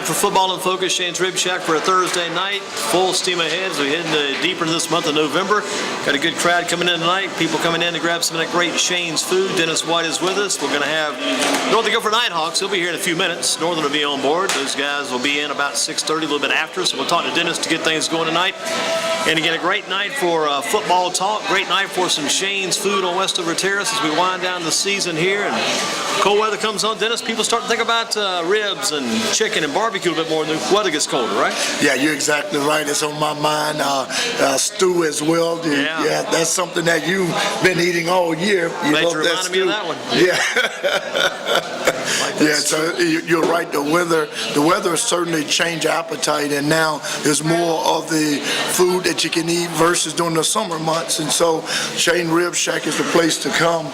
Time for Football in Focus, Shane's Rib Shack for a Thursday night. Full steam ahead as we head deeper into this month of November. Got a good crowd coming in tonight. People coming in to grab some of that great Shane's food. Dennis White is with us. We're going to have Northern Gopher Nighthawks. He'll be here in a few minutes. Northern will be on board. Those guys will be in about 6:30, a little bit after. So we'll talk to Dennis to get things going tonight. And again, a great night for football talk. Great night for some Shane's food on Westover Terrace as we wind down the season here. And cold weather comes on, Dennis. People start to think about ribs and chicken and barbecue a bit more when the weather gets colder, right? Yeah, you're exactly right. It's on my mind. Stew as well. Yeah, that's something that you've been eating all year. Glad you reminded me of that one. Yeah. Yeah, so you're right. The weather certainly changed appetite, and now there's more of the food that you can eat versus during the summer months. And so Shane Rib Shack is the place to come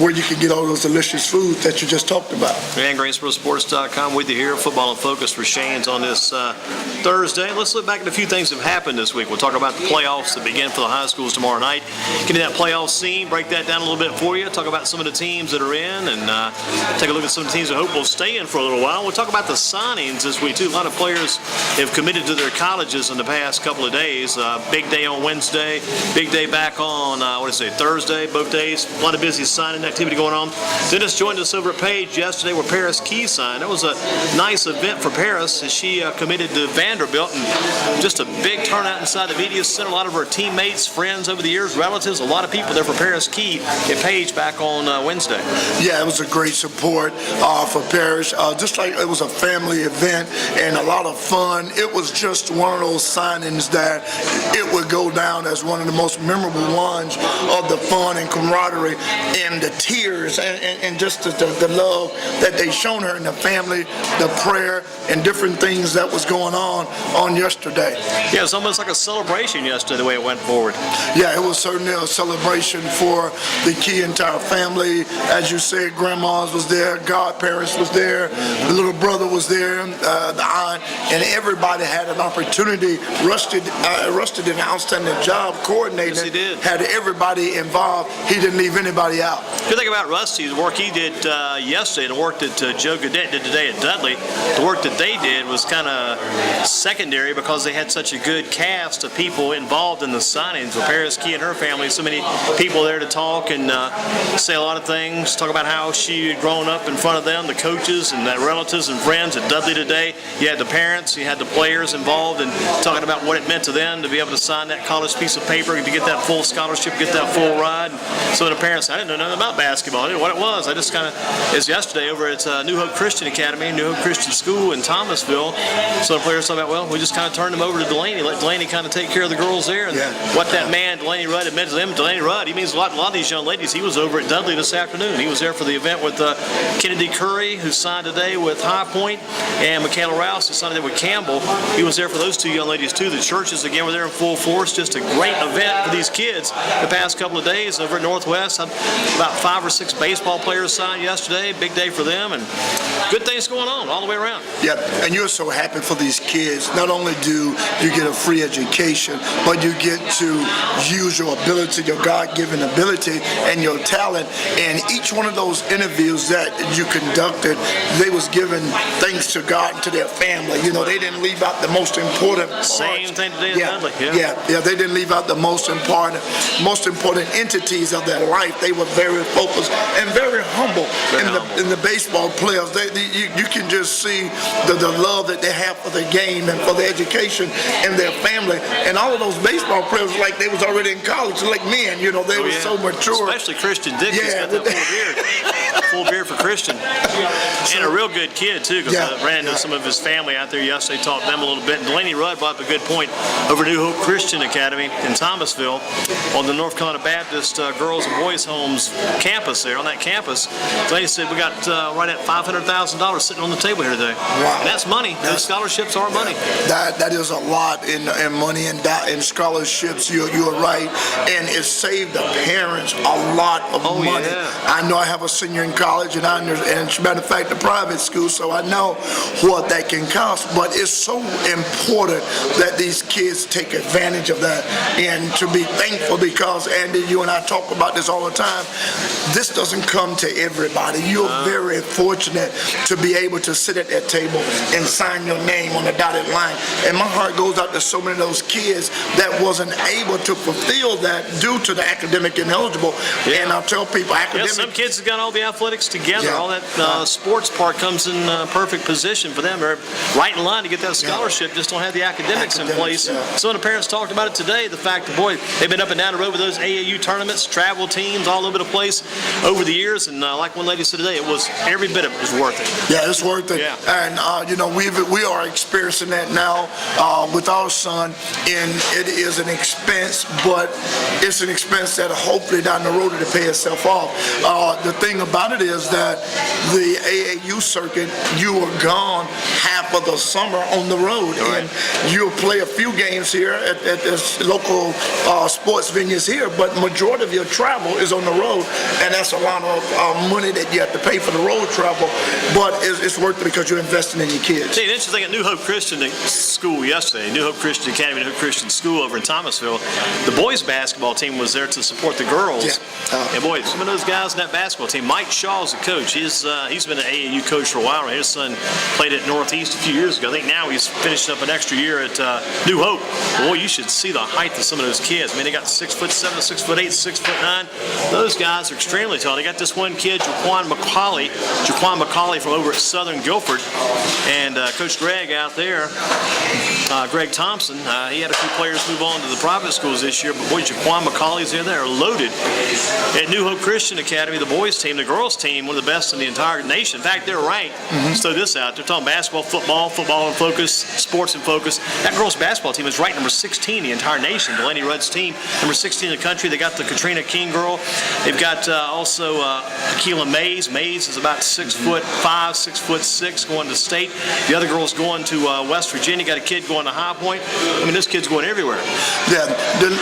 where you can get all those delicious foods that you just talked about. And GreensboroSports.com with you here. Football in Focus for Shane's on this Thursday. Let's look back at a few things that have happened this week. We'll talk about the playoffs that begin for the high schools tomorrow night. Get into that playoff scene, break that down a little bit for you, talk about some of the teams that are in, and take a look at some of the teams that hope will stay in for a little while. We'll talk about the signings this week, too. A lot of players have committed to their colleges in the past couple of days. Big day on Wednesday, big day back on, Thursday, both days. A lot of busy signing activity going on. Dennis joined us over at Page yesterday where Paris Key signed. That was a nice event for Paris as she committed to Vanderbilt, and just a big turnout inside the media center. A lot of her teammates, friends over the years, relatives, a lot of people there for Paris Key at Page back on Wednesday. Yeah, it was a great support for Paris. Just like it was a family event and a lot of fun. It was just one of those signings that it would go down as one of the most memorable ones of the fun and camaraderie and the tears and just the love that they shown her in the family, the prayer, and different things that was going on yesterday. Yeah, it was almost like a celebration yesterday the way it went forward. Yeah, it was certainly a celebration for the Key entire family. As you said, grandmas was there, godparents was there, the little brother was there, the aunt, and everybody had an opportunity. Rusty did an outstanding job coordinating. Yes, he did. Had everybody involved. He didn't leave anybody out. Good thing about Rusty, the work he did yesterday, the work that Joe Godet did today at Dudley, the work that they did was kind of secondary because they had such a good cast of people involved in the signings with Paris Key and her family. So many people there to talk and say a lot of things, talk about how she had grown up in front of them, the coaches and the relatives and friends at Dudley today. You had the parents, you had the players involved, and talking about what it meant to them to be able to sign that college piece of paper, to get that full scholarship, get that full ride. And so the parents, I didn't know nothing about basketball. I didn't know what it was. I just kind of, as yesterday over at New Hope Christian Academy, New Hope Christian School in Thomasville, so the players talking about, well, we just kind of turned them over to Delaney, let Delaney kind of take care of the girls there. And what that man, Delaney Rudd, had meant to them, Delaney Rudd, he means a lot of these young ladies. He was over at Dudley this afternoon. He was there for the event with Kennedy Curry, who signed today with High Point, and Michaela Rouse, who signed today with Campbell. He was there for those two young ladies, too. The churches, again, were there in full force. Just a great event for these kids the past couple of days over at Northwest. About 5 or 6 baseball players signed yesterday. Big day for them, and good things going on all the way around. Yeah, and you're so happy for these kids. Not only do you get a free education, but you get to use your ability, your God-given ability, and your talent. And each one of those interviews that you conducted, they was given thanks to God and to their family. You know, they didn't leave out the most important part. Same thing today at Dudley. Yeah, they didn't leave out the most important entities of their life. They were very focused and very humble. In the baseball players, you can just see the love that they have for the game and for the education and their family. And all of those baseball players, like they was already in college, like men. You know, they were so mature. Especially Christian Dick, who's got that full beard. Full beard for Christian. And a real good kid, too, because I ran into some of his family out there yesterday, talked to them a little bit. And Delaney Rudd brought up a good point over New Hope Christian Academy in Thomasville on the North Carolina Baptist Girls and Boys Homes campus there. On that campus, Delaney said we got right at $500,000 sitting on the table here today. Wow. And that's money. Those scholarships are money. That is a lot in money and scholarships. You're right. And it saved the parents a lot of money. Yeah. I know I have a senior in college, and and as a matter of fact, the private school, so I know what that can cost. But it's so important that these kids take advantage of that and to be thankful because, Andy, you and I talk about this all the time. This doesn't come to everybody. You're very fortunate to be able to sit at that table and sign your name on the dotted line. And my heart goes out to so many of those kids that wasn't able to fulfill that due to the academic ineligible. Yeah. And I'll tell people academic. Some kids have got all the athletics together. Yeah. All that sports part comes in perfect position for them. They're right in line to get that scholarship, just don't have the academics in place. Yeah. Some of the parents talked about it today, the fact that, boy, they've been up and down the road with those AAU tournaments, travel teams all over the place over the years. And like one lady said today, it was every bit of it was worth it. Yeah, it's worth it. Yeah. And, we are experiencing that now with our son, and it is an expense, but it's an expense that hopefully down the road it'll pay itself off. The thing about it is that the AAU circuit, you are gone half of the summer on the road, right. and you'll play a few games here at this local sports venues here, but majority of your travel is on the road, and that's a lot of money that you have to pay for the road travel, but it's worth it because you're investing in your kids. See, it's interesting at New Hope Christian School yesterday, New Hope Christian Academy, New Hope Christian School over in Thomasville, the boys basketball team was there to support the girls. Yeah. And boy, some of those guys in that basketball team, Mike Shaw's the coach. He's been an AAU coach for a while. His son played at Northeast a few years ago. I think now he's finishing up an extra year at New Hope. Boy, you should see the height of some of those kids. I mean, they got 6'7", 6'8", 6'9". Those guys are extremely tall. They got this one kid, Jaquan McCauley from over at Southern Guilford, and Coach Greg out there, Greg Thompson, he had a few players move on to the private schools this year, but boy, Jaquan McCauley's in there, loaded. At New Hope Christian Academy, the boys team, the girls team, one of the best in the entire nation. In fact, they're ranked. Let's throw this out. They're talking basketball, football in focus, sports in focus. That girls basketball team is ranked number 16 in the entire nation. Delaney Rudd's team, number 16 in the country. They got the Katrina King girl. They've got also Akila Mays. Mays is about 6'5", 6'6", going to state. The other girl's going to West Virginia. Got a kid going to High Point. I mean, this kid's going everywhere. Yeah,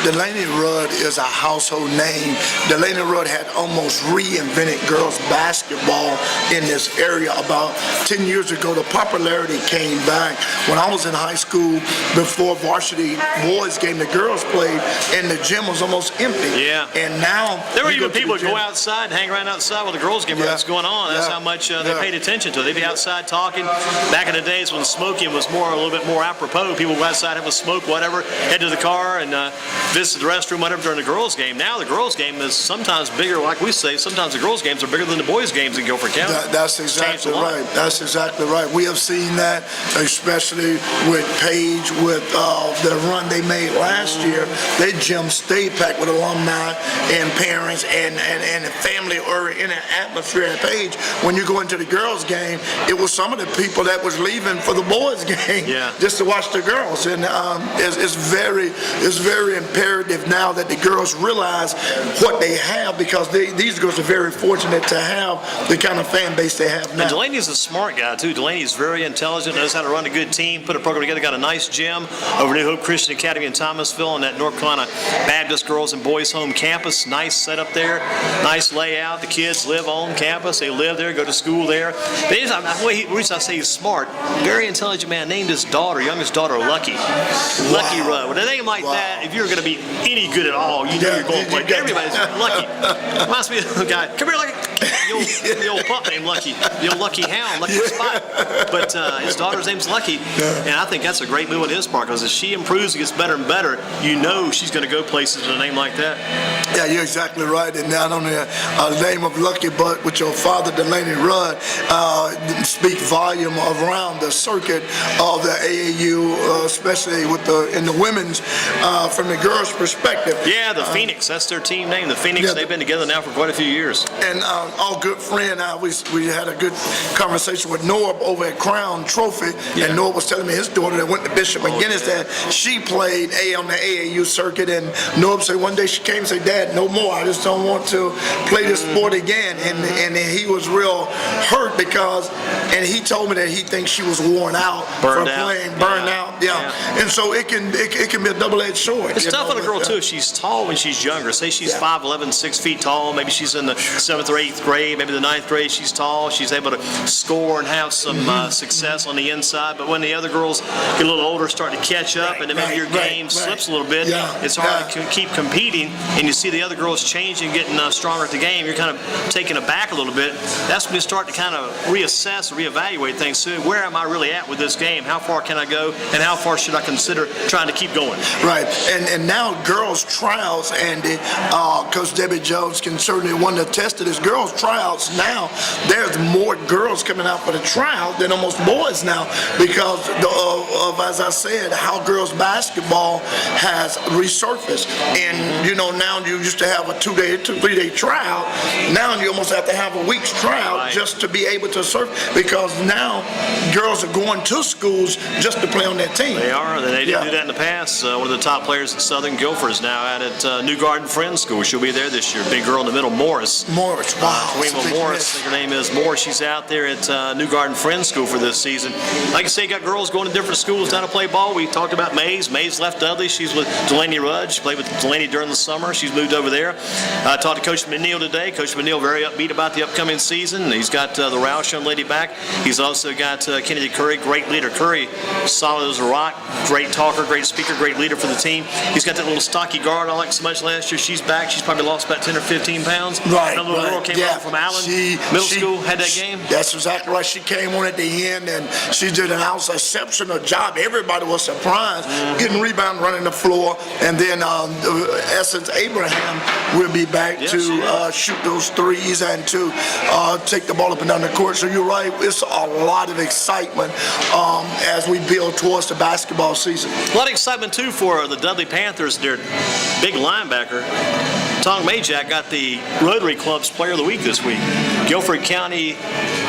Delaney Rudd is a household name. Delaney Rudd had almost reinvented girls basketball in this area. About 10 years ago, the popularity came back. When I was in high school, before varsity boys game, the girls played, and the gym was almost empty. Yeah. And now there were even people who go outside and hang around outside while the girls game was going on. That's how much they paid attention to it. They'd be outside talking. Back in the days when smoking was a little bit more apropos, people would go outside, have a smoke, whatever, head to the car and visit the restroom, whatever, during the girls game. Now the girls game is sometimes bigger, like we say, sometimes the girls games are bigger than the boys games in Guilford County. That's exactly right. That's exactly right. We have seen that, especially with Page, with the run they made last year. Their gym stayed packed with alumni and parents and family or in an atmosphere at Page. When you go into the girls game, it was some of the people that was leaving for the boys game just to watch the girls. And it's very imperative now that the girls realize what they have, because these girls are very fortunate to have the kind of fan base they have now. And Delaney's a smart guy too. Delaney's very intelligent, knows how to run a good team, put a program together, got a nice gym over New Hope Christian Academy in Thomasville and that North Carolina Baptist Girls and Boys Home campus. Nice setup there, nice layout. The kids live on campus, they live there, go to school there. The reason I say he's smart, very intelligent man, named his daughter, youngest daughter, Lucky. Lucky Rudd. With a name like that, if you're going to be any good at all, you know you're going to play. Everybody's Lucky. Reminds me of the guy, come here, Lucky. The old pup named Lucky, the old Lucky Hound, Lucky Spot. But his daughter's name's Lucky, and I think that's a great move on his part, because as she improves and gets better and better, you know she's going to go places with a name like that. Yeah, you're exactly right. And not only the name of Lucky, but with your father, Delaney Rudd, speak volume around the circuit of the AAU, especially in the women's, from the girls' perspective. Yeah, the Phoenix, that's their team name, the Phoenix. They've been together now for quite a few years. And our good friend, we had a good conversation with Noah over at Crown Trophy, and Noah was telling me his daughter that went to Bishop McGinnis that she played on the AAU circuit, and Noah said one day she came and said, "Dad, no more. I just don't want to play this sport again." And he was real hurt because, and he told me that he thinks she was worn out from playing, burned out. Yeah. And so it can be a double-edged sword. It's tough on a girl too if she's tall when she's younger. Say she's 5'11", 6 feet tall, maybe she's in the 7th or 8th 8th grade, maybe the 9th grade. She's tall. She's able to score and have some success on the inside. But when the other girls get a little older, start to catch up, and then maybe your game slips a little bit, it's hard to keep competing, and you see the other girls changing, getting stronger at the game. You're kind of taken aback a little bit. That's when you start to kind of reassess, reevaluate things. So where am I really at with this game? How far can I go, and how far should I consider trying to keep going? Right, and now girls tryouts, Andy, Coach Debbie Jones can certainly want to attest to this. Girls tryouts now, there's more girls coming out for the tryout than almost boys now because of, as I said, how girls basketball has resurfaced. And now you used to have a 3-day tryout. Now you almost have to have a week's tryout just to be able to surf, because now girls are going to schools just to play on that team. They are. They didn't do that in the past. One of the top players at Southern Guilford is now out at New Garden Friends School. She'll be there this year. Big girl in the middle, Morris. Wow. Weema Morris, I think her name is Morris. She's out there at New Garden Friends School for this season. Like I say, got girls going to different schools now to play ball. We talked about Mays. Mays left Dudley. She's with Delaney Rudd. She played with Delaney during the summer. She's moved over there. I talked to Coach McNeil today. Coach McNeil very upbeat about the upcoming season. He's got the Roush young lady back. He's also got Kennedy Curry, great leader. Curry, solid as a rock, great talker, great speaker, great leader for the team. He's got that little stocky guard I liked so much last year. She's back. She's probably lost about 10 or 15 pounds. Right. Another little girl came over from Allen Middle School, had that game. That's exactly right. She came on at the end, and she did an exceptional job. Everybody was surprised, getting rebound, running the floor, and then Essence Abraham will be back to shoot those threes and to take the ball up and down the court. So you're right. It's a lot of excitement as we build towards the basketball season. A lot of excitement, too, for the Dudley Panthers. Their big linebacker, Tong Majak, got the Rotary Club's Player of the Week this week. Guilford County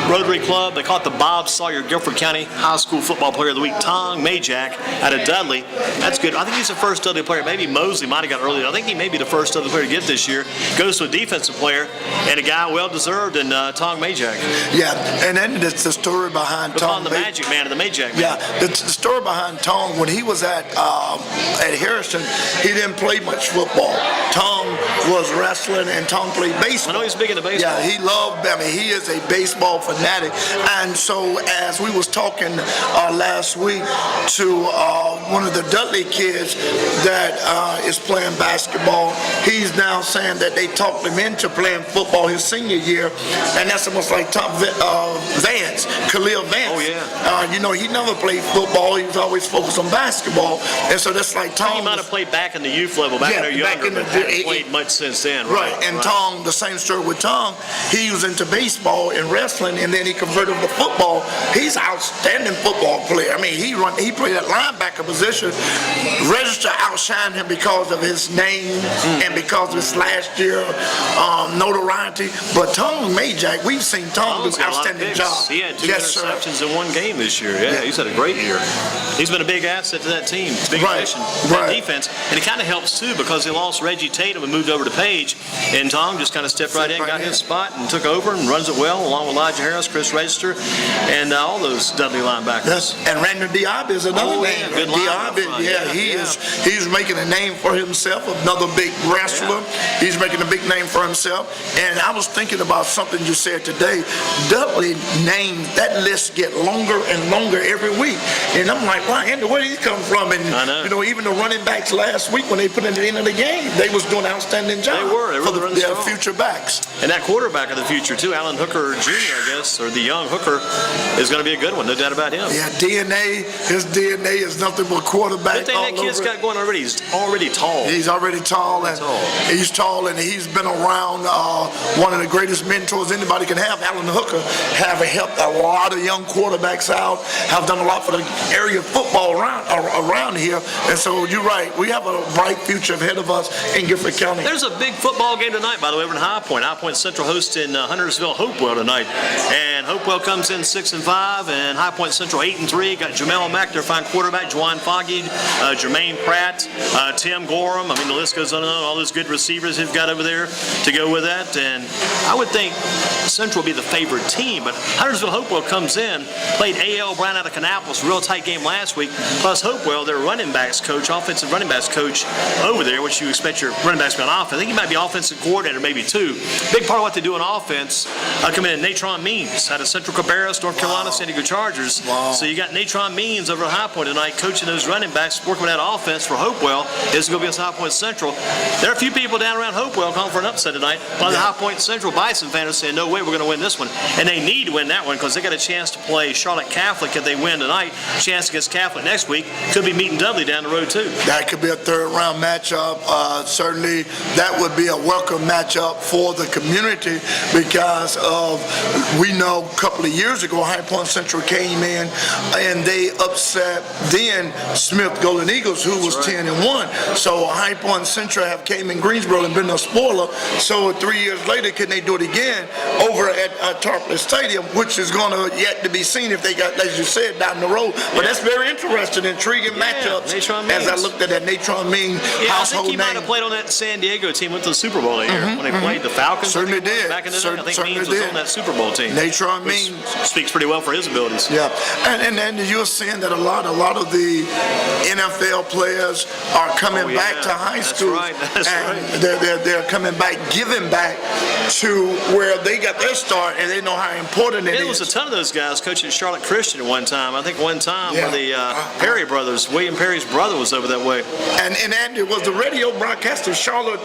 Rotary Club, they call it the Bob Sawyer Guilford County High School Football Player of the Week. Tong Majak out of Dudley. That's good. I think he's the first Dudley player. Maybe Mosley might have got earlier. I think he may be the first Dudley player to get this year. Goes to a defensive player, and a guy well-deserved in Tong Majak. Yeah, and then it's the story behind Tong. The Magic Man and the Majak Man. Yeah, the story behind Tong, when he was at Harrison, he didn't play much football. Tong was wrestling, and Tong played baseball. I know he's big into baseball. Yeah, he loved, he is a baseball fanatic. And so as we was talking last week to one of the Dudley kids that is playing basketball, he's now saying that they talked him into playing football his senior year, and that's almost like Vance, Khalil Vance. Oh, yeah. He never played football. He was always focused on basketball. And so that's like Tong. He might have played back in the youth level, back when they were younger, but hasn't played much since then. Right. And Tong, the same story with Tong. He was into baseball and wrestling, and then he converted to football. He's an outstanding football player. I mean, he played at linebacker position. Register outshined him because of his name and because of his last year notoriety. But Tong Majak, we've seen Tong do an outstanding job. He had 2 interceptions in one game this year. Yeah, he's had a great year. He's been a big asset to that team. Big addition to that defense. And it kind of helps, too, because they lost Reggie Tatum and moved over to Page. And Tong just kind of stepped right in, got his spot, and took over and runs it well, along with Elijah Harris, Chris Register, and all those Dudley linebackers. And Randall Diab is another name. Good Diab, he's making a name for himself, another big wrestler. He's making a big name for himself. And I was thinking about something you said today. Dudley names, that list get longer and longer every week. And I'm like, wow, Andy, where did he come from? And I know. Even the running backs last week when they put in the end of the game, they was doing an outstanding job. They were for their future backs. And that quarterback of the future, too, Alan Hooker Jr., I guess, or the young Hooker, is going to be a good one, no doubt about him. Yeah, his DNA is nothing but quarterback. Good thing that kid's got going already. He's already tall. He's already tall, and he's tall, and he's been around one of the greatest mentors anybody can have. Alan Hooker have helped a lot of young quarterbacks out, have done a lot for the area of football around here. And so you're right, we have a bright future ahead of us in Guilford County. There's a big football game tonight, by the way, over in High Point. High Point Central hosting Huntersville Hopewell tonight. And Hopewell comes in 6-5, and High Point Central 8-3. Got Jamel Mack, their fine quarterback, Juwan Foggy, Jermaine Pratt, Tim Gorham. I mean, the list goes on and on. All those good receivers they've got over there to go with that. And I would think Central will be the favored team, but Huntersville Hopewell comes in, played A.L. Brown out of Kannapolis, real tight game last week. Plus Hopewell, their running backs coach, offensive running backs coach over there, which you expect your running backs to be on offense. I think he might be offensive coordinator, maybe 2. Big part of what they do on offense offense coming in. Natron Means out of Central Cabarrus, North Carolina, San Diego Chargers. Wow. So you got Natron Means over at High Point tonight, coaching those running backs, working with that offense for Hopewell. It's going to be against High Point Central. There are a few people down around Hopewell calling for an upset tonight. But the High Point Central Bison fans are saying, no way, we're going to win this one. And they need to win that one because they got a chance to play Charlotte Catholic if they win tonight. Chance against Catholic next week. Could be meeting Dudley down the road, too. That could be a third-round matchup. Certainly, that would be a welcome matchup for the community because we know a couple of years ago, High Point Central came in and they upset then Smith Golden Eagles, who was 10-1. So High Point Central have came in Greensboro and been a spoiler. So 3 years later, can they do it again over at Tarpley Stadium, which is going to yet to be seen if they got, as you said, down the road. But that's very interesting, intriguing matchups. As I looked at that Natron Means household I think he might have played on that San Diego team, went to the Super Bowl that year when they played the Falcons. Certainly did. Back in the day, I think Means was on that Super Bowl team. Natron Means speaks pretty well for his abilities. Yeah, and you're seeing that a lot of the NFL players are coming back to high school. That's right. They're coming back, giving back to where they got their start, and they know how important it is. There was a ton of those guys coaching at Charlotte Christian at one time. I think one time where the Perry brothers, William Perry's brother, was over that way. And Andy was the radio broadcaster. Charlotte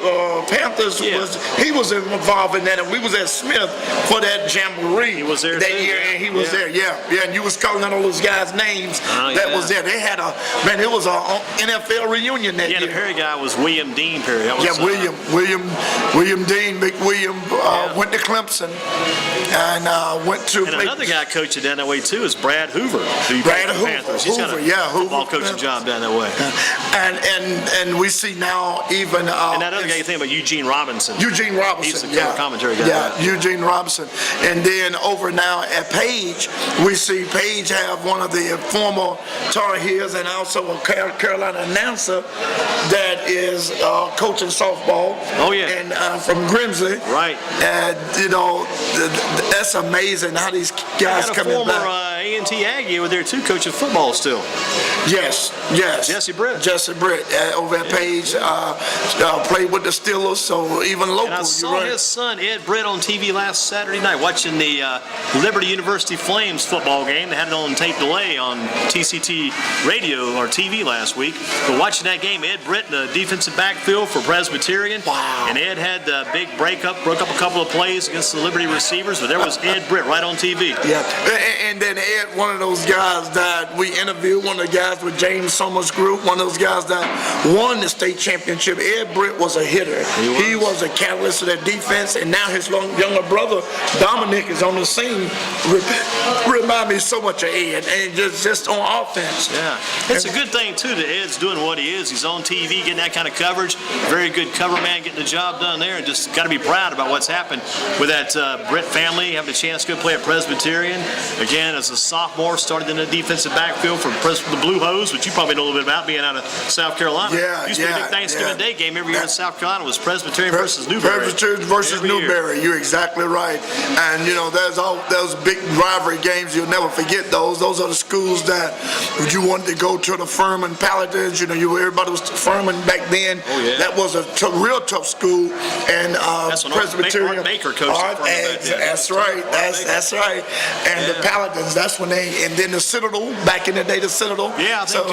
Panthers he was involved in that, and we was at Smith for that jamboree. He was there that too, year, and he was there. Yeah, and you was calling out all those guys' names that was there. They had it was a NFL reunion that year. Yeah, the Perry guy was William Dean Perry. That was, William Dean, Big William went to Clemson and went to. And another guy coaching down that way too is Brad Hoover. Brad Hoover. Panthers. He's got a football coaching job down that way. And we see now even. And that other guy you think about Eugene Robinson. He's the commentary guy. Yeah, Eugene Robinson. And then over now at Page, we see Page have one of the former Tar Heels and also a Carolina announcer that is coaching softball. Oh, yeah. And from Grimsley. Right. And, that's amazing how these guys coming back. A&T Aggie over there too, coaching football still. Yes. Jesse Britt over at Page played with the Steelers, so even local. And I saw his son Ed Britt on TV last Saturday night watching the Liberty University Flames football game. They had it on tape delay on TCT radio or TV last week. But watching that game, Ed Britt in the defensive backfield for Presbyterian. Wow. And Ed had the big broke up a couple of plays against the Liberty receivers, but there was Ed Britt right on TV. Yeah, and then Ed, one of those guys that we interviewed, one of the guys with James Summers' group, one of those guys that won the state championship. Ed Britt was a hitter. He was a catalyst of that defense, and now his younger brother, Dominic, is on the scene. Remind me so much of Ed, and just on offense. Yeah, it's a good thing, too, that Ed's doing what he is. He's on TV, getting that kind of coverage. Very good cover man, getting the job done there, and just got to be proud about what's happened with that Britt family, having a chance to go play at Presbyterian. Again, as a sophomore, started in the defensive backfield for the Blue Hose, which you probably know a little bit about, being out of South Carolina. Used to be a big Thanksgiving Day game every year in South Carolina was Presbyterian versus Newberry. Presbyterian versus Newberry. You're exactly right. And, there's all those big rivalry games. You'll never forget those. Those are the schools that you wanted to go to, the Furman Paladins. Everybody was Furman back then. Oh, yeah. That was a real tough school. And Presbyterian. Art Baker coached That's right. That's right. And the Paladins, that's when and then the Citadel, back in the day, the Citadel. Yeah, I think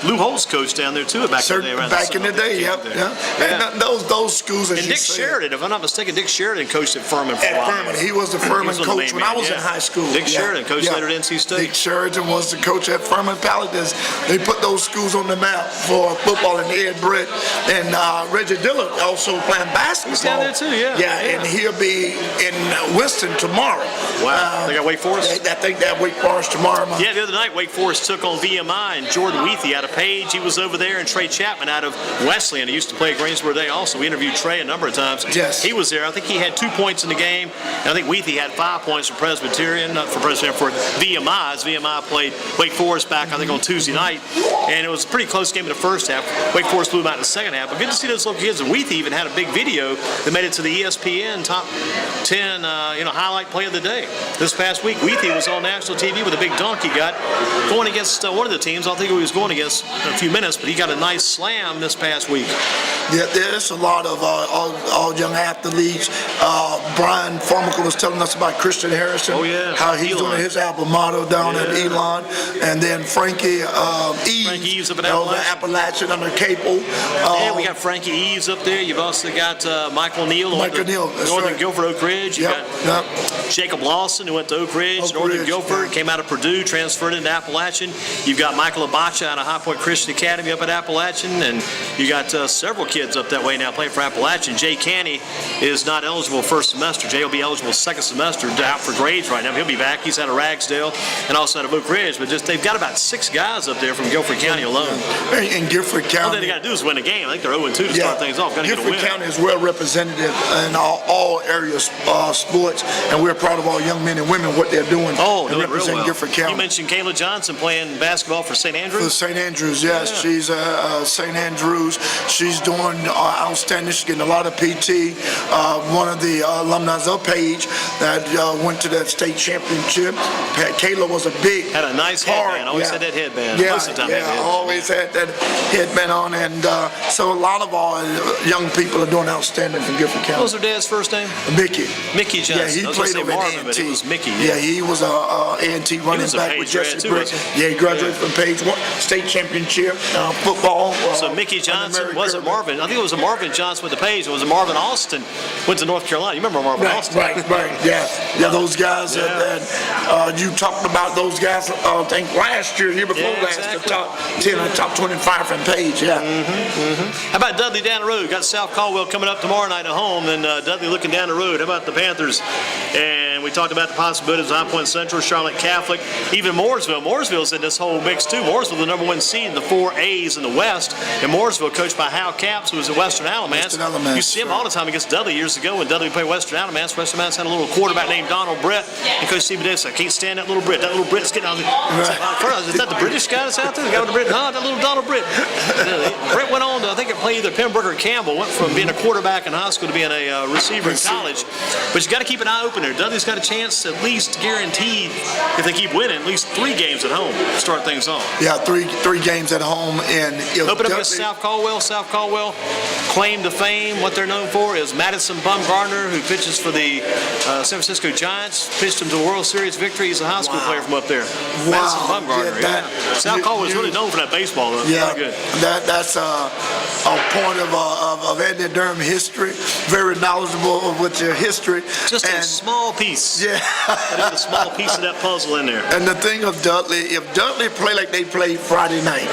Lou Holt's coached down there too back in the day. Back in the day, And those schools, as and you Dick said. Sheridan, if I'm not mistaken, Dick Sheridan coached at Furman for a while. At Furman, he was the Furman coach when I was in high school. Dick Sheridan coached later at NC State. Dick Sheridan was the coach at Furman Paladins. They put those schools on the map for football, and Ed Britt and Reggie Dillard also playing basketball. He's down there too, and he'll be in Winston tomorrow. Wow, they got Wake Forest? I think that Wake Forest tomorrow. Yeah, the other night Wake Forest took on VMI, and Jordan Weethy out of Page, he was over there, and Trey Chapman out of Wesleyan. He used to play at Greensboro Day also. We interviewed Trey a number of times. Yes. He was there. I think he had 2 points in the game, and I think Weethy had 5 points for Presbyterian, for VMI, as VMI played Wake Forest back, I think, on Tuesday night, and it was a pretty close game in the first half. Wake Forest blew them out in the second half, but good to see those little kids. And Weethy even had a big video that made it to the ESPN top 10, highlight play of the day. This past week, Weethy was on national national TV with a big dunk he got going against one of the teams. I don't think he was going against in a few minutes, but he got a nice slam this past week. Yeah, there's a lot of all young athletes. Brian Formica was telling us about Christian Harrison. Oh, yeah. How he's Elon. doing his alma mater down at Elon. And then Frankie Eves up at over Appalachian. Appalachian under Capel. Yeah, we got Frankie Eves up there. You've also got Michael Neal, Michael Neal, that's Northern right. Guilford Oak Ridge. You got Jacob Lawson, who went to Oak Ridge, Northern Guilford, came out of Purdue, transferred into Appalachian. You've got Michael Abacha out of High Point Christian Academy up at Appalachian, and you got several kids up that way now playing for Appalachian. Jay Canny is not eligible first semester. Jay will be eligible second semester, out for grades right now. He'll be back. He's out of Ragsdale and also out of Oak Ridge, but just they've got about 6 guys up there from Guilford County alone. In Guilford All County. they got to do is win a game. I think they're 0-2 to start things off. Got to get a Guilford win. County is well representative in all areas sports, and we're proud of our young men and women, what they're doing. Oh, doing real representing well. Guilford County. You mentioned Kayla Johnson playing basketball for St. Andrews. For St. Andrews, yes. Yeah. She's St. Andrews. She's doing outstanding. She's getting a lot of PT. One of the alumni of Page that went to that state championship. Kayla was a big Had a nice headband. Always had that headband. Yeah, Most of the time, always had that headband on. And so a lot of our young people are doing outstanding from Guilford What County. was her dad's first name? Mickey. Mickey Johnson. Yeah, he I was played gonna over say at Marvin, but it A&T. was Mickey. Yeah, he was a A&T running was a back Page with grad Jesse too, Briggs. wasn't he? Yeah, he graduated from Page. Won state championship football. So Mickey Johnson wasn't Marvin. I think it was a Marvin Johnson with the Page. It was a Marvin Austin went to North Carolina. You remember Marvin Austin? Right. Yeah. Those guys that you talked about. Those guys. I think last year before last, exactly. the top 10 or top 25 from Page. Yeah. How about Dudley down the road? Got South Caldwell coming up tomorrow night at home, and Dudley looking down the road. How about the Panthers? And we talked about the possibilities of High Point Central, Charlotte Catholic, even Mooresville. Mooresville's in this whole mix too. Mooresville, the number 1 seed in the 4A's in the West, and Mooresville, coached by Hal Capps, who was at Western Alamance. You see him all the time against Dudley years ago when Dudley played Western Alamance. Western Alamance had a little quarterback named Donald Brett, and Coach Steve Davis, I can't stand that little Brett. That little Brett's getting on the. Is that the British guy that's out there? The guy with the Brit? No, that little Donald Brett. Brett went on to, I think, play either Pembroke or Campbell. Went from being a quarterback in high school to being a receiver in college. But you got to keep an eye open there. Dudley's got a chance, at least guaranteed, if they keep winning, at least 3 games at home to start things off. Yeah, three games at home, and Open up against South Caldwell. South Caldwell, claim to fame, what they're known for is Madison Bumgarner, who pitches for the San Francisco Giants, pitched him to a World Series victory. He's a high school player from up there. Madison Bumgarner, South Caldwell's really known for that baseball, though. Yeah, Very good. that's a point of Andy Durham history. Very knowledgeable with your history. Just a small piece. Yeah. A small piece of that puzzle in there. And the thing of Dudley, if Dudley play like they played Friday night,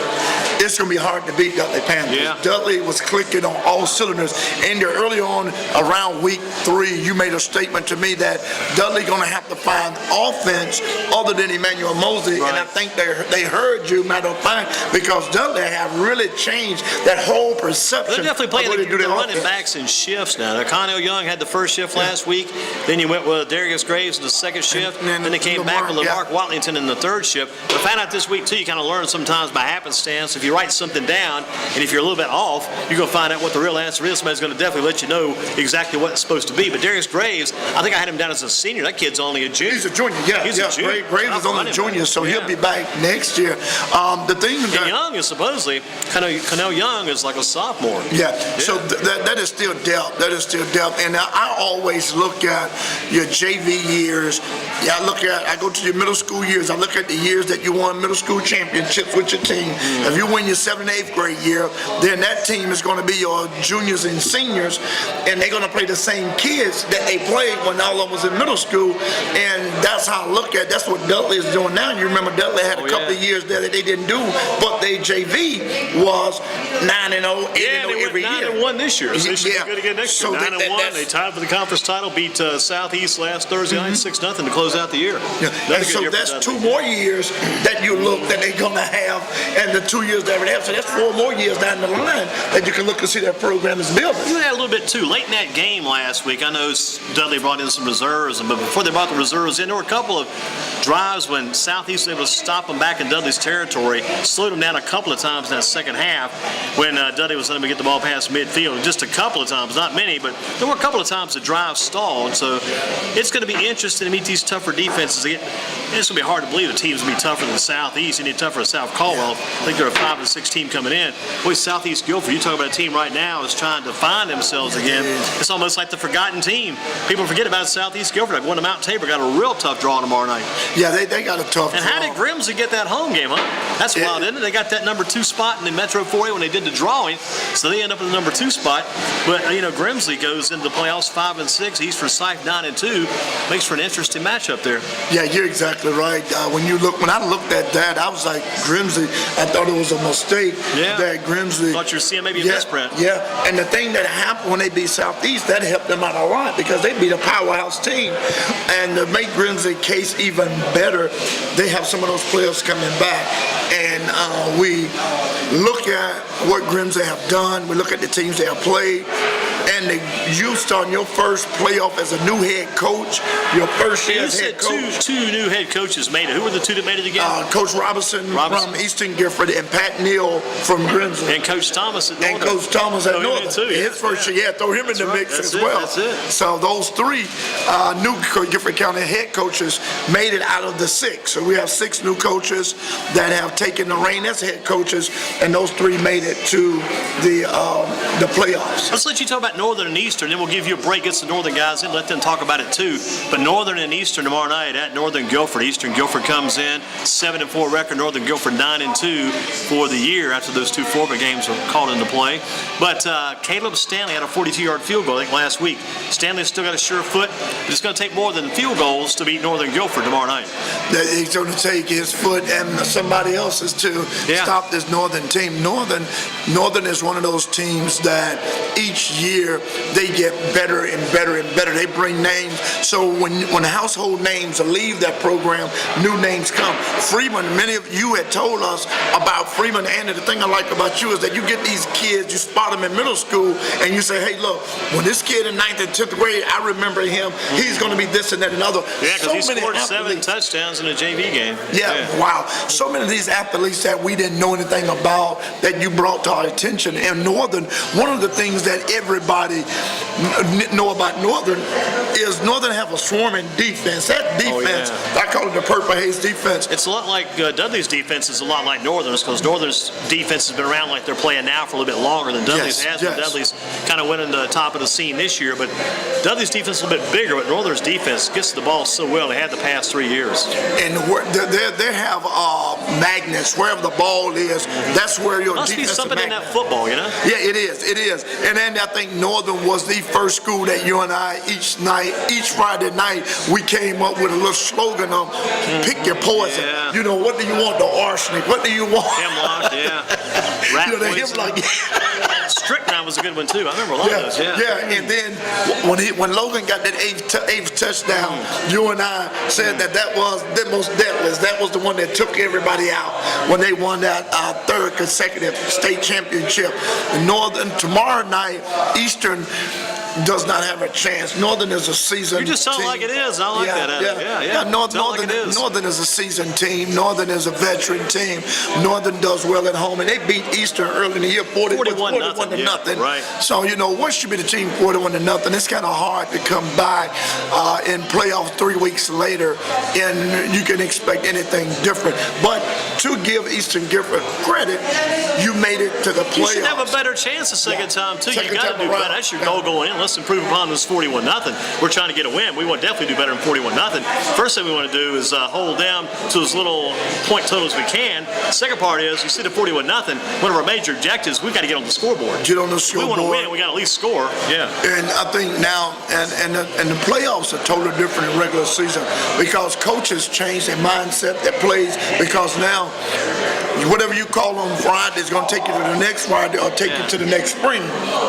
it's going to be hard to beat Dudley Panthers. Yeah. Dudley was clicking on all cylinders. And early on, around week 3, you made a statement to me that Dudley going to have to find offense other than Emmanuel Mosley. Right. And I think they heard you, matter of fact, because Dudley have really changed that whole perception. They're definitely playing of what they do the their running offense. backs in shifts now. Connell Young had the first shift last week. Then you went with Darius Graves in the second shift. And then they came back with Lamar, Lamarck Watlington in the third shift. But I found out this week, too, you kind of learn sometimes by happenstance. If you write something down, and if you're a little bit off, you're going to find out what the real answer is. Somebody's going to definitely let you know exactly what it's supposed to be. But Darius Graves, I think I had him down as a senior. That kid's only a junior. He's a junior, yeah. He's a junior. Graves is only a junior, so he'll be back next year. The thing And Young is supposedly, Connell Young is like a sophomore. Yeah. So that is still depth. That is still depth. And I always look at your JV years. Yeah, I go to your middle school years. I look at the years that you won middle school championships with your team. If you win your 7th and 8th grade year, then that team is going to be your juniors and seniors, and they're going to play the same kids that they played when all of them was in middle school. And that's how I look at. That's what Dudley is doing now. You remember Dudley had a couple of years there that they didn't do, but their JV was 9-0, 8-0 every year. 9-1 this year. So they should be good again next year. 9-1. They that's tied for the conference title, beat Southeast last Thursday night 6-0 to close out the year. And so that's 2 more years that you look that they're going to have, and the 2 years that we have. So that's 4 more years down the line that you can look and see that program is building. You had a little bit too. Late in that game last week, I know Dudley brought in some reserves, but before they brought the reserves in, there were a couple of drives when Southeast was able to stop them back in Dudley's territory, slowed them down a couple of times in that second half when Dudley was letting them get the ball past midfield. Just a couple of times, not many, but there were a couple of times the drive stalled. So it's going to be interesting to meet these tougher defenses. It's going to be hard to believe a team's going to be tougher than Southeast, any tougher than South Caldwell. I think they're a 5-6 team coming in. Boy, Southeast Guilford, you talk about a team right now is trying to find themselves again. It's almost like the forgotten team. People forget about Southeast Guilford. They've won to Mount Tabor, got a real tough draw tomorrow night. Yeah, they got a tough draw. And how did Grimsley get that home game, huh? That's wild, isn't it? They got that number 2 spot in the Metro 4A when they did the drawing, so they end up in the number 2 spot. But, Grimsley goes into the playoffs 5-6. East Forsyth 9-2. Makes for an interesting matchup there. Yeah, you're exactly right. When I looked at that, I was like, Grimsley, I thought it was a mistake that Grimsley. Thought you were seeing maybe a misprint. Yeah, and the thing that happened when they beat Southeast, that helped them out a lot because they beat a powerhouse team. And to make Grimsley's case even better, they have some of those players coming back. And we look at what Grimsley have done. We look at the teams they have played. And you starting your first playoff as a new head coach, your first year as head coach. Two new head coaches made it. Who were the two that made it again? Coach Robinson from Eastern Gifford and Pat Neal from Grimsley. And Coach Thomas at Northern. And Coach Thomas at Northern. His first year, throw him in the mix as well. That's it. So those 3 new Gifford County head coaches made it out of the 6. So we have 6 new coaches that have taken the reign as head coaches, and those 3 made it to the playoffs. Let's let you talk about Northern and Eastern, then we'll give you a break, get some Northern guys in, let them talk about it too. But Northern and Eastern tomorrow night at Northern Guilford. Eastern Guilford comes in 7-4 record. Northern Guilford 9-2 for the year after those 2 forfeit games were called into play. But Caleb Stanley had a 42-yard field goal, I think, last week. Stanley's still got a sure foot, but it's going to take more than field goals to beat Northern Guilford tomorrow night. He's going to take his foot and somebody else's to stop this Northern team. Northern is one of those teams that each year they get better and better and better. They bring names. So when household names leave that program, new names come. Freeman, many of you had told us about Freeman. And the thing I like about you is that you get these kids, you spot them in middle school, and you say, hey, look, when this kid in 9th and 10th grade, I remember him. He's going to be this and that and other. Yeah, because he scored 7 touchdowns in a JV game. Yeah, wow. So many of these athletes that we didn't know anything about that you brought to our attention. And Northern, one of the things that everybody know about Northern is Northern have a swarming defense. That defense, I call it the Purple Haze defense. It's a lot like Dudley's defense is a lot like Northern's, because Northern's defense has been around like they're playing now for a little bit longer than Dudley's has. But Dudley's kind of went into the top of the scene this year, but Dudley's defense is a little bit bigger, but Northern's defense gets the ball so well. They had the past 3 years. And they have magnets. Wherever the ball is, that's where your must defensive be something magnet. in that football, you know? Yeah, it is. It is. And then I think Northern was the first school that you and I, each Friday night, we came up with a little slogan of pick your poison. Yeah. You know, what do you want? The arsenic. What do you want? Hemlock, Rat poison. Strychnine was a good one too. I remember a lot of those. Yeah. And then when Logan got that eighth touchdown, you and I said that was the most deadliest. That was the one that took everybody out when they won that 3rd consecutive state championship. Northern tomorrow night, Eastern does not have a chance. Northern is a seasoned You just tell team. it like it is. I like that. Northern is a seasoned team. Northern is a veteran team. Northern does well at home, and they beat Eastern early in the year 41 to nothing. Right. So, once you beat a team 41 to nothing, it's kind of hard to come back in playoffs 3 weeks later, and you can expect anything different. But to give Eastern Gifford credit, you made it to the playoffs. You should have a better chance the second time, too. You got to do better. That's your goal going in. Let's improve upon this 41-0. We're trying to get a win. We want to definitely do better than 41-0. First thing we want to do is hold them to as little point total as we can. Second part is, you see the 41-0, one of our major objectives, we've got to get on the scoreboard. Get on the scoreboard. We want to win, we got to at least score. Yeah. And I think now, and the playoffs are totally different in regular season because coaches change their mindset, their plays, because now whatever you call on Friday is going to take you to the next Friday or take you to the next spring.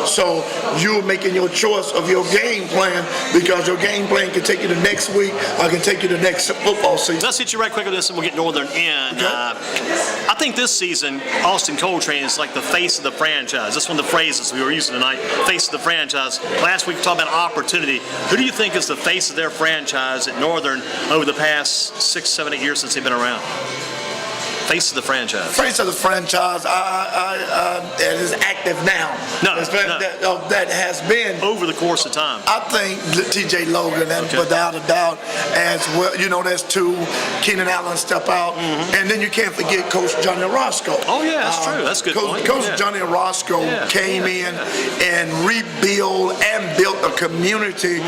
So you're making your choice of your game plan because your game plan can take you the next week or can take you the next football season. Let's hit you right quick on this and we'll get Northern in. I think this season, Austin Coltrane is like the face of the franchise. That's one of the phrases we were using tonight, face of the franchise. Last week we talked about opportunity. Who do you think is the face of their franchise at Northern over the past 6, 7, 8 years since they've been around? Face of the franchise. Face of the franchise, that is active now. That has been over the course of time. I think T.J. Logan, and without a doubt, as well. You know, there's two. Keenan Allen step out, and then you can't forget Coach Johnny Roscoe. Oh yeah, that's true. That's a good point. Coach Johnny Roscoe came in and rebuilt and built a community.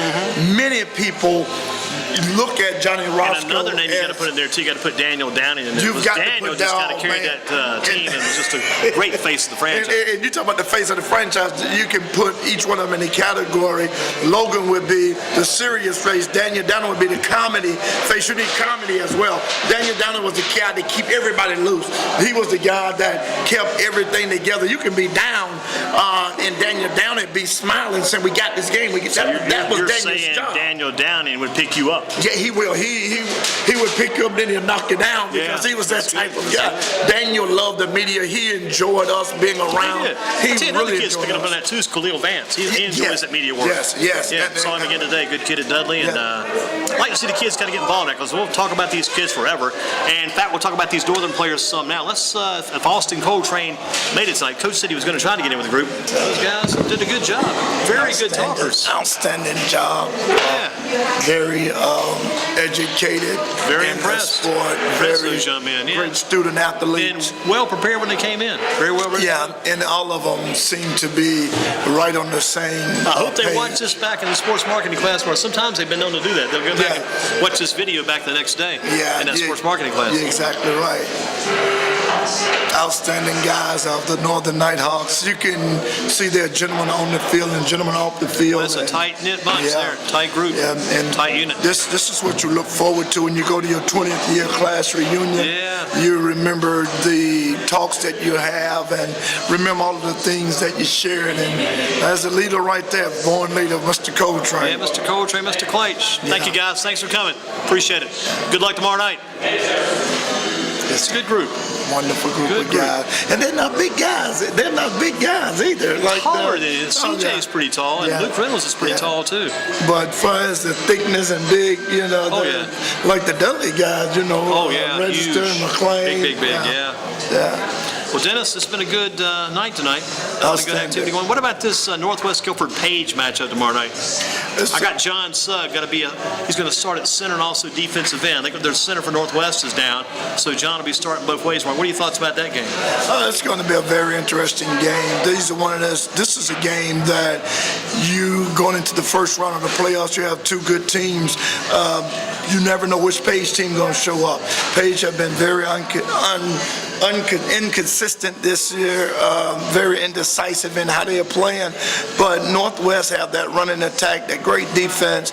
Many people look at Johnny Roscoe. And another name you got to put in there too. You got to put Daniel Downing in there. You've got Daniel to put just kind of carried that team and was just a great face of the franchise. And you talk about the face of the franchise. You can put each one of them in a category. Logan would be the serious face. Daniel Downing would be the comedy face. You need comedy as well. Daniel Downing was the guy that keep everybody loose. He was the guy that kept everything together. You can be down, and Daniel Downing be smiling, saying, "We got this game. We get that." Was Daniel's job. Daniel Downing would pick you up. Yeah, he will. He would pick you up, then he'll knock you down because he was that type of guy. Daniel loved the media. He enjoyed us being around. He really kid's picking up on that too is Khalil Vance. He enjoys that media work. Yes. Yeah, saw him again today. Good kid at Dudley, and I'd like to see the kids kind of get involved in that because we'll talk about these kids forever. And in fact, we'll talk about these Northern players some now. Let's if Austin Coltrane made it tonight, Coach said he was going to try to get in with the group. Those guys did a good job. Very good talkers. Outstanding job. Very educated. Very impressed. Very young men. Great student athletes. And well prepared when they came in. Very well ready. Yeah, and all of them seem to be right on the same I hope they watch this back in the sports marketing class where sometimes they've been known to do that. They'll go back and watch this video back the next day in that sports marketing class. You're exactly right. Outstanding guys of the Northern Nighthawks. You can see they're gentlemen on the field and gentlemen off the field. That's a tight-knit bunch there, tight group, tight unit. This is what you look forward to when you go to your 20th year class reunion. You remember the talks that you have and remember all of the things that you shared. And as a leader right there, born leader, Mr. Coltrane. Yeah, Mr. Coltrane, Mr. Claich. Thank you guys. Thanks for coming. Appreciate it. Good luck tomorrow night. It's a good group. Wonderful group of guys. And they're not big guys. They're not big guys either. Like taller than it is. CJ's pretty tall, and Luke Reynolds is pretty tall too. But as far as the thickness and big, you know, like the Dudley guys, you know, Register, McLean. Big, yeah. Well, Dennis, it's been a good night tonight. A lot of good activity going. What about this Northwest Guilford Page matchup tomorrow night? I got John Sugg. He's going to start at center and also defensive end. Their center for Northwest is down, so John will be starting both ways. What are your thoughts about that game? It's going to be a very interesting game. This is a game that you going into the first round of the playoffs. You have two good teams. You never know which Page team going to show up. Page have been very inconsistent this year, very indecisive in how they are playing. But Northwest have that running attack, that great defense.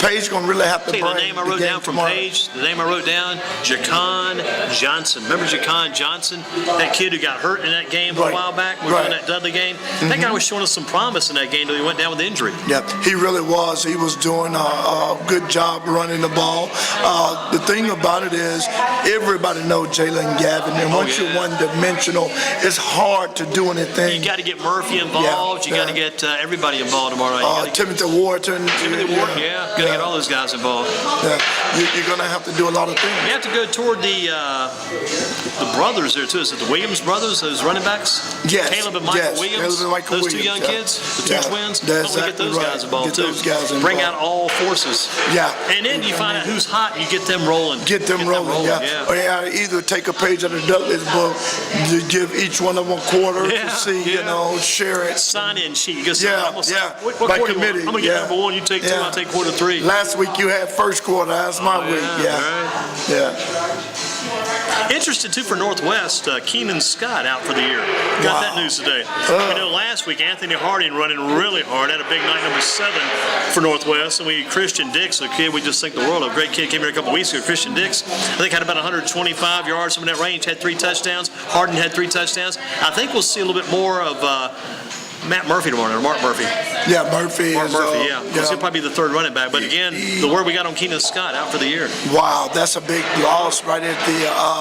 Page going to really have to bring the name I wrote down from Page. The name I wrote down, Jacon Johnson. Remember Jacon Johnson? That kid who got hurt in that game a while back. We were in that Dudley game. That guy was showing us some promise in that game until he went down with injury. Yeah, he really was. He was doing a good job running the ball. The thing about it is everybody knows Jalen Gavin. And once you're one-dimensional, it's hard to do anything. You got to get Murphy involved. You got to get everybody involved tomorrow night. Timothy Wharton. Got to get all those guys involved. You're going to have to do a lot of things. You have to go toward the brothers there, too. Is it the Williams brothers, those running backs? Yes. Caleb and Michael Williams. Those two young kids, the two twins. Hopefully get those guys involved, too. Bring out all forces. And then you find out who's hot, you get them rolling. Get them rolling. Or either take a page out of Dudley's book to give each one of them a quarter to see, share it. Sign-in sheet. You go by committee. I'm going to get number one, you take two, I'll take quarter three. Last week you had first quarter, that's my week. Interested, too, for Northwest, Keenan Scott out for the year. Got that news today. Last week, Anthony Harding running really hard. Had a big night, number 7 for Northwest. And Christian Dix, a kid we just think the world of. Great kid, came here a couple weeks ago. Christian Dix, I think, had about 125 yards, something in that range, had 3 touchdowns. Harding had 3 touchdowns. I think we'll see a little bit more of Matt Murphy tomorrow, or Mark Murphy. Yeah, Murphy. Mark Murphy, yeah. He'll probably be the 3rd running back. But again, the word we got on Keenan Scott out for the year. Wow, that's a big loss right at the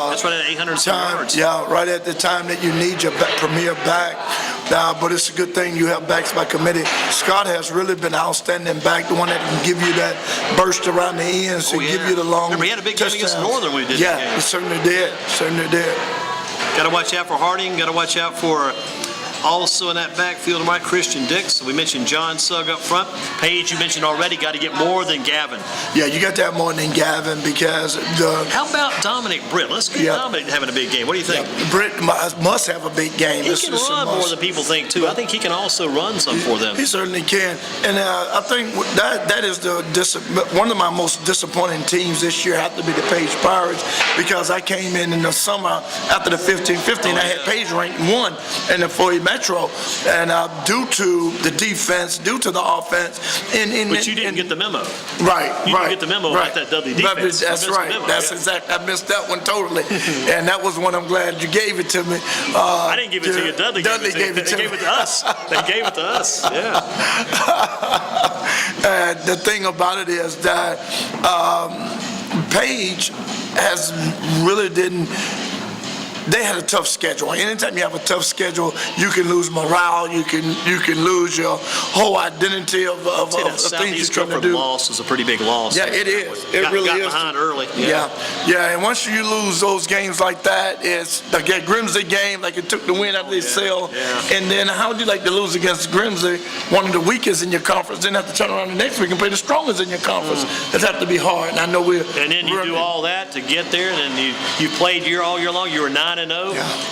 that's right at 800 time. yards. Yeah, right at the time that you need your premier back. But it's a good thing you have backs by committee. Scott has really been outstanding back, the one that can give you that burst around the ends and give you the long. Remember, he had a big game against Northern when he did that game. He certainly did. Certainly did. Got to watch out for Harding. Got to watch out for also in that backfield, right, Christian Dix. We mentioned John Sugg up front. Page, you mentioned already, got to get more than Gavin. Yeah, you got to have more than Gavin because How about Dominic Britt? Let's get Dominic having a big game. What do you think? Yeah, Britt must have a big game. He can run more than people think, too. I think he can also run some for them. He certainly can. And I think that is one of my most disappointing teams this year have to be the Page Pirates because I came in the summer after the 15. I had Page ranked 1 in the 4A Metro, and due to the defense, due to the offense, but you didn't get the memo. Right, you didn't get the memo about that Dudley defense. That's right. That's exact. I missed that one totally, and that was one I'm glad you gave it to me. I didn't give it to you. Dudley gave it to me. They gave it to us. They gave it to us. Yeah. The thing about it is that Page they had a tough schedule. Anytime you have a tough schedule, you can lose morale. You can lose your whole identity of things you're trying to do. Loss is a pretty big loss. Yeah, it is. It really is. Got behind early. Yeah. And once you lose those games like that, it's like that Grimsley game, like it took the wind out of their sail. Yeah. And then how would you like to lose against Grimsley, one of the weakest in your conference, then have to turn around the next week and play the strongest in your conference? That'd have to be hard. And I know And then you do all that to get there, and then you played all year long. You were 9-0,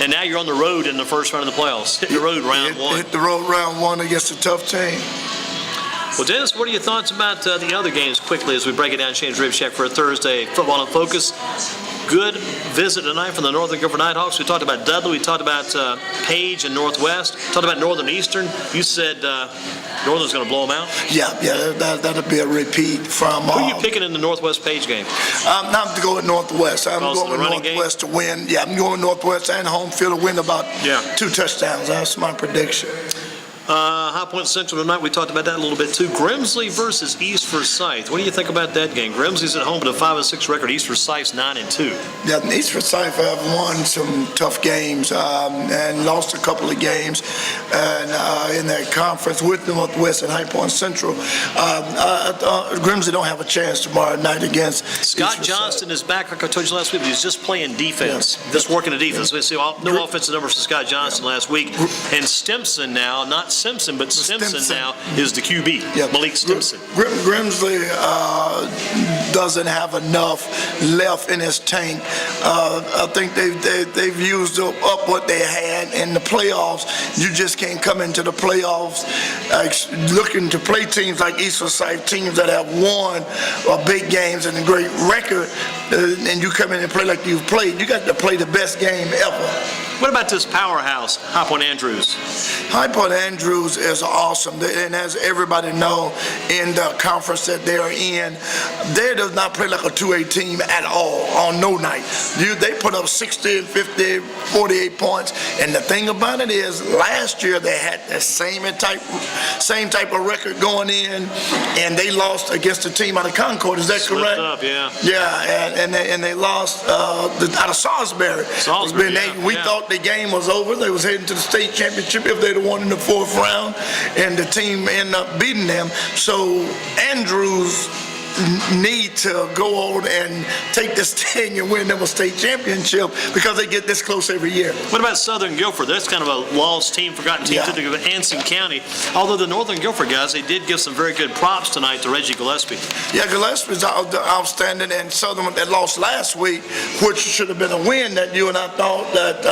and now you're on the road in the first round of the playoffs. Hit the road round 1. Hit the road round 1 against a tough team. Well, Dennis, what are your thoughts about the other games quickly as we break it down, Shane's Rib Shack for a Thursday Football in Focus? Good visit tonight from the Northern Guilford Nighthawks. We talked about Dudley. We talked about Page and Northwest. Talked about Northern Eastern. You said Northern's going to blow them out? Yeah, that'll be a repeat from... Who are you picking in the Northwest Page game? I'm to go with Northwest. I'm going with Northwest to win. Yeah, I'm going with Northwest and home field to win about 2 touchdowns. That's my prediction. High Point Central tonight, we talked about that a little bit too. Grimsley versus East Forsyth. What do you think about that game? Grimsley's at home with a 5-6 record. East Forsyth's 9-2. Yeah, East Forsyth have won some tough games and lost a couple of games in that conference with Northwest and High Point Central. Grimsley don't have a chance tomorrow night against Scott Johnston is back, like I told you last week. But he's just playing defense, just working the defense. We see no offensive numbers for Scott Johnston last week. And Stimson now, not Simpson, but Stimson now is the QB, Malik Stimson. Grimsley doesn't have enough left in his tank. I think they've used up what they had in the playoffs. You just can't come into the playoffs looking to play teams like East Forsyth, teams that have won big games and a great record, and you come in and play like you've played. You got to play the best game ever. What about this powerhouse, High Point Andrews? High Point Andrews is awesome, and as everybody know, in the conference that they're in, they does not play like a 2A team at all on no night. They put up 60, 50, 48 points, and the thing about it is, last year they had the same type of record going in, and they lost against a team out of Concord. Is that correct? Up, yeah. Yeah, and they lost out of Salisbury. We thought the game was over. They was heading to the state championship if they'd have won in the 4th round, and the team ended up beating them. So Andrews need to go on and take this thing and win them a state championship because they get this close every year. What about Southern Guilford? That's kind of a lost team, forgotten team to Anson County. Although the Northern Guilford guys, they did give some very good props tonight to Reggie Gillespie. Yeah, Gillespie's outstanding, and Southern that lost last week, which should have been a win that you and I thought that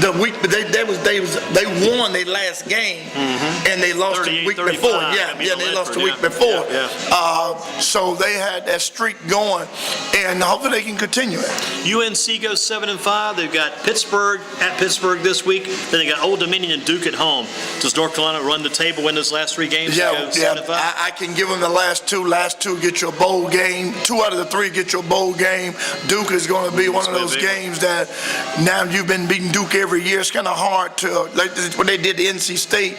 the week they won their last game and they lost the week before. They lost the week before. so they had that streak going, and hopefully they can continue it. UNC goes 7-5. They've got Pittsburgh at Pittsburgh this week. Then they got Old Dominion and Duke at home. Does North Carolina run the table, win those last 3 games? Yeah, Go 7-5? I can give them the last two. Last two get your bowl game. 2 out of the 3 get your bowl game. Duke is going to be one of those games that now you've been beating Duke every year. It's kind of hard to, like when they did the NC State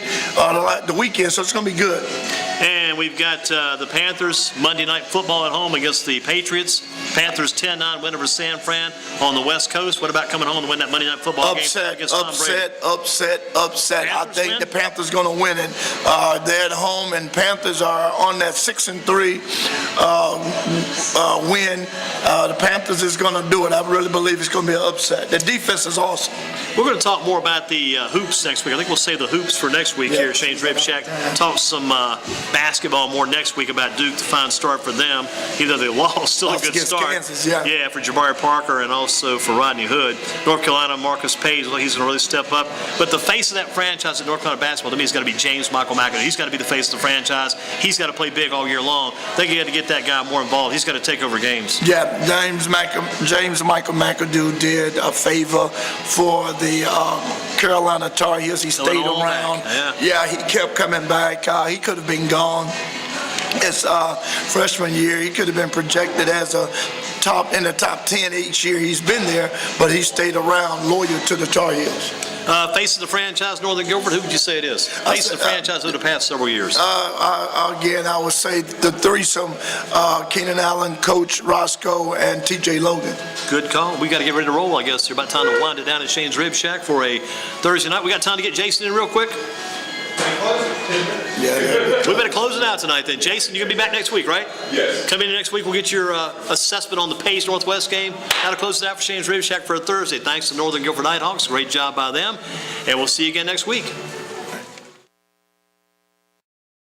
the weekend, so it's going to be good. And we've got the Panthers Monday Night Football at home against the Patriots. Panthers 10-9 win over San Fran on the West Coast. What about coming home to win that Monday Night Football game against Tom Brady? Upset. I think the Panthers going to win it. They're at home, and Panthers are on that 6-3 win. The Panthers is going to do it. I really believe it's going to be an upset. The defense is awesome. We're going to talk more about the hoops next week. I think we'll save the hoops for next week here at Shane's Rib Shack. Talk some basketball more next week about Duke, the fine start for them. Even though they lost, still a good start. Kansas, yeah, for Jabari Parker and also for Rodney Hood. North Carolina, Marcus Page, he's going to really step up. But the face of that franchise at North Carolina basketball, to me, is going to be James Michael McAdoo. He's got to be the face of the franchise. He's got to play big all year long. I think you got to get that guy more involved. He's got to take over games. Yeah, James Michael McAdoo did a favor for the Carolina Tar Heels. He stayed around. Yeah, he kept coming back. He could have been gone. His freshman year, he could have been projected as in the top 10 each year he's been there, but he stayed around, loyal to the Tar Heels. Face of the franchise, Northern Guilford, who would you say it is? Face of the franchise over the past several years. Again, I would say the threesome, Keenan Allen, Coach Roscoe, and TJ Logan. Good call. We got to get ready to roll, I guess. It's about time to wind it down at Shane's Rib Shack for a Thursday night. We got time to get Jason in real quick? Yeah. We better close it out tonight then. Jason, you're going to be back next week, right? Yes. Come in next week. We'll get your assessment on the Page Northwest game. How to close it out for Shane's Rib Shack for a Thursday. Thanks to Northern Guilford Nighthawks. Great job by them. And we'll see you again next week.